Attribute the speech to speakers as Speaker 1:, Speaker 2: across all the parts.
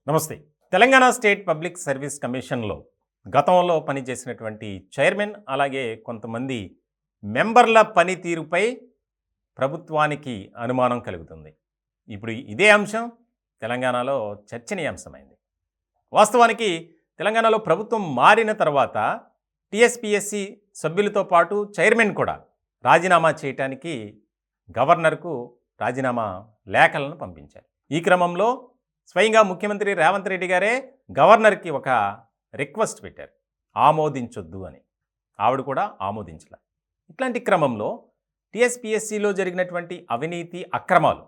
Speaker 1: నమస్తే. Telangana state public service కమిషన్‌లో గతంలో పనిచేసినటువంటి చైర్మన్, అలాగే కొంతమంది మెంబర్ల పనితీరుపై ప్రభుత్వానికి అనుమానం కలుగుతుంది. ఇప్పుడు ఇదే అంశం తెలంగాణలో చర్చనీయాంశమైంది. వాస్తవానికి తెలంగాణలో ప్రభుత్వం మారిన తర్వాత టీఎస్‌పీఎస్‌సీ సభ్యులతో పాటు చైర్మన్ కూడా రాజీనామా చేయటానికి గవర్నర్‌కు రాజీనామా లేఖలను పంపించారు. ఈ క్రమంలో స్వయంగా ముఖ్యమంత్రి రేవంత్ రెడ్డి గారే గవర్నర్కి ఒక రిక్వెస్ట్ పెట్టారు, ఆమోదించొద్దు అని. ఆవిడ కూడా ఆమోదించలే. ఇట్లాంటి క్రమంలో టీఎస్‌పీఎస్‌సీలో జరిగినటువంటి అవినీతి అక్రమాలు,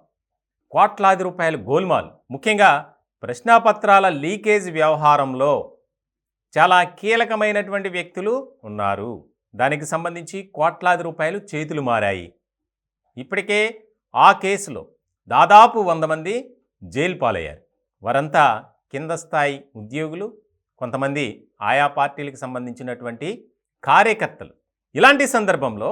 Speaker 1: కోట్లాది రూపాయల గోల్మాల్, ముఖ్యంగా ప్రశ్నాపత్రాల లీకేజ్ వ్యవహారంలో చాలా కీలకమైనటువంటి వ్యక్తులు ఉన్నారు. దానికి సంబంధించి కోట్లాది రూపాయలు చేతులు మారాయి. ఇప్పటికే ఆ కేసులో దాదాపు 100 మంది జైలు పాలయ్యారు. వారంతా కింద స్థాయి ఉద్యోగులు, కొంతమంది ఆయా పార్టీలకు సంబంధించినటువంటి కార్యకర్తలు. ఇలాంటి సందర్భంలో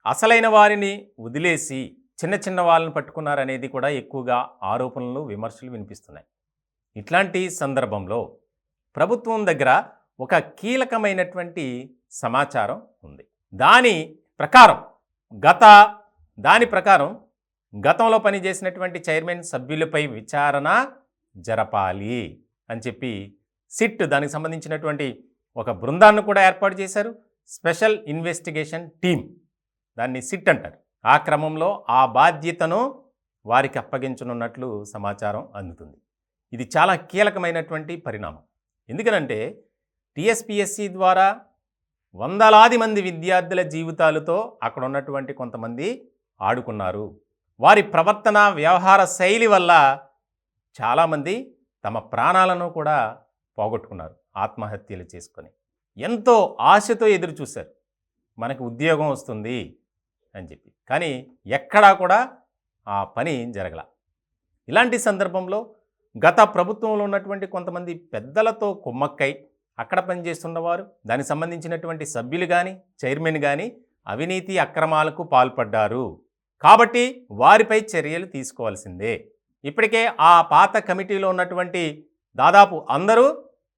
Speaker 1: అసలైన వారిని వదిలేసి చిన్న చిన్న వాళ్ళని పట్టుకున్నారనేది కూడా ఎక్కువగా ఆరోపణలు, విమర్శలు వినిపిస్తున్నాయి. ఇట్లాంటి సందర్భంలో ప్రభుత్వం దగ్గర ఒక కీలకమైనటువంటి సమాచారం ఉంది. దాని ప్రకారం గతంలో పనిచేసినటువంటి చైర్మన్ సభ్యులపై విచారణ జరపాలి అని చెప్పి సిట్ దానికి సంబంధించినటువంటి ఒక బృందాన్ని కూడా ఏర్పాటు చేశారు. స్పెషల్ ఇన్వెస్టిగేషన్ టీమ్, దాన్ని సిట్ అంటారు. ఆ క్రమంలో ఆ బాధ్యతను వారికి అప్పగించనున్నట్లు సమాచారం అందుతుంది. ఇది చాలా కీలకమైనటువంటి పరిణామం. ఎందుకనంటే టీఎస్‌పీఎస్‌సీ ద్వారా వందలాది మంది విద్యార్థుల జీవితాలతో అక్కడ ఉన్నటువంటి కొంతమంది ఆడుకున్నారు. వారి ప్రవర్తన, వ్యవహార శైలి వల్ల చాలామంది తమ ప్రాణాలను కూడా పోగొట్టుకున్నారు, ఆత్మహత్యలు చేసుకొని. ఎంతో ఆశతో ఎదురు చూశారు, మనకు ఉద్యోగం వస్తుంది అని చెప్పి. కానీ ఎక్కడా కూడా ఆ పని జరగల. ఇలాంటి సందర్భంలో గత ప్రభుత్వంలో ఉన్నటువంటి కొంతమంది పెద్దలతో కుమ్మక్కై అక్కడ పనిచేస్తున్నవారు, దానికి సంబంధించినటువంటి సభ్యులు కానీ, చైర్మన్ కానీ అవినీతి అక్రమాలకు పాల్పడ్డారు. కాబట్టి వారిపై చర్యలు తీసుకోవాల్సిందే. ఇప్పటికే ఆ పాత కమిటీలో ఉన్నటువంటి దాదాపు అందరూ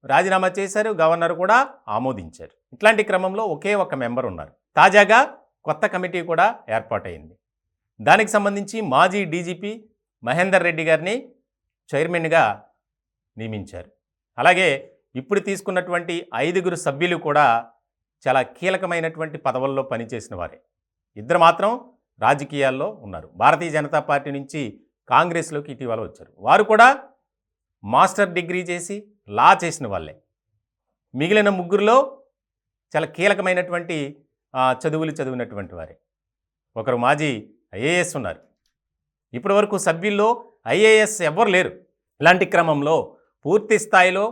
Speaker 1: రాజీనామా చేశారు, గవర్నర్ కూడా ఆమోదించారు. ఇట్లాంటి క్రమంలో ఒకే ఒక మెంబర్ ఉన్నారు. తాజాగా కొత్త కమిటీ కూడా ఏర్పాటైంది. దానికి సంబంధించి మాజీ డీజీపీ మహేందర్ రెడ్డి గారిని చైర్మన్గా నియమించారు. అలాగే ఇప్పుడు తీసుకున్నటువంటి 5 సభ్యులు కూడా చాలా కీలకమైనటువంటి పదవుల్లో పనిచేసిన వారే. 2 మాత్రం రాజకీయాల్లో ఉన్నారు. భారతీయ జనతా పార్టీ నుంచి కాంగ్రెస్లోకి ఇటీవల వచ్చారు. వారు కూడా మాస్టర్ డిగ్రీ చేసి లా చేసిన వాళ్ళే. మిగిలిన 3 చాలా కీలకమైనటువంటి చదువులు చదివినటువంటి వారే. ఒకరు మాజీ ఐఏఎస్ ఉన్నారు. ఇప్పటి వరకు సభ్యుల్లో ఐఏఎస్ ఎవ్వరు లేరు. ఇలాంటి క్రమంలో పూర్తి స్థాయిలో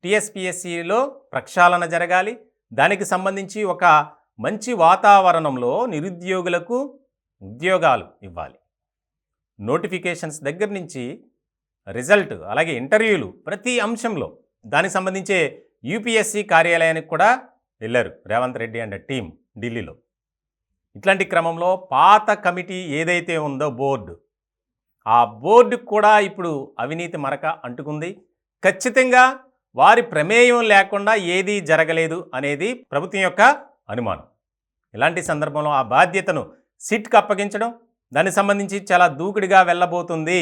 Speaker 1: టీఎస్‌పీఎస్‌సీలో ప్రక్షాళన జరగాలి. దానికి సంబంధించి ఒక మంచి వాతావరణంలో నిరుద్యోగులకు ఉద్యోగాలు ఇవ్వాలి. నోటిఫికేషన్స్ దగ్గర నుంచి రిజల్ట్, అలాగే ఇంటర్వ్యూలు, ప్రతి అంశంలో దానికి సంబంధించే యూపీఎస్సీ కార్యాలయానికి కూడా వెళ్ళారు రేవంత్ రెడ్డి అండ్ టీం ఢిల్లీలో. ఇట్లాంటి క్రమంలో పాత కమిటీ ఏదైతే ఉందో బోర్డు, ఆ బోర్డుకు కూడా ఇప్పుడు అవినీతి మరక అంటుకుంది. ఖచ్చితంగా వారి ప్రమేయం లేకుండా ఏదీ జరగలేదు అనేది ప్రభుత్వం యొక్క అనుమానం. ఇలాంటి సందర్భంలో ఆ బాధ్యతను సిట్కి అప్పగించడం, దానికి సంబంధించి చాలా దూకుడుగా వెళ్ళబోతుంది.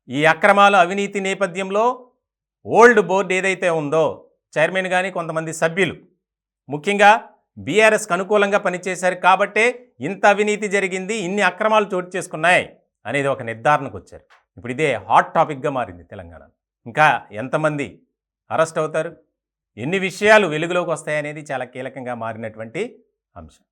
Speaker 1: ఈ అక్రమాలు, అవినీతి నేపథ్యంలో ఓల్డ్ బోర్డు ఏదైతే ఉందో, చైర్మన్ కానీ కొంతమంది సభ్యులు ముఖ్యంగా బీఆర్ఎస్కి అనుకూలంగా పనిచేశారు కాబట్టే ఇంత అవినీతి జరిగింది, ఇన్ని అక్రమాలు చోటు చేసుకున్నాయి అనేది ఒక నిర్ధారణకు వచ్చారు. ఇప్పుడు ఇదే హాట్ టాపిక్గా మారింది తెలంగాణ. ఇంకా ఎంతమంది అరెస్ట్ అవుతారు, ఎన్ని విషయాలు వెలుగులోకి వస్తాయనేది చాలా కీలకంగా మారినటువంటి అంశం.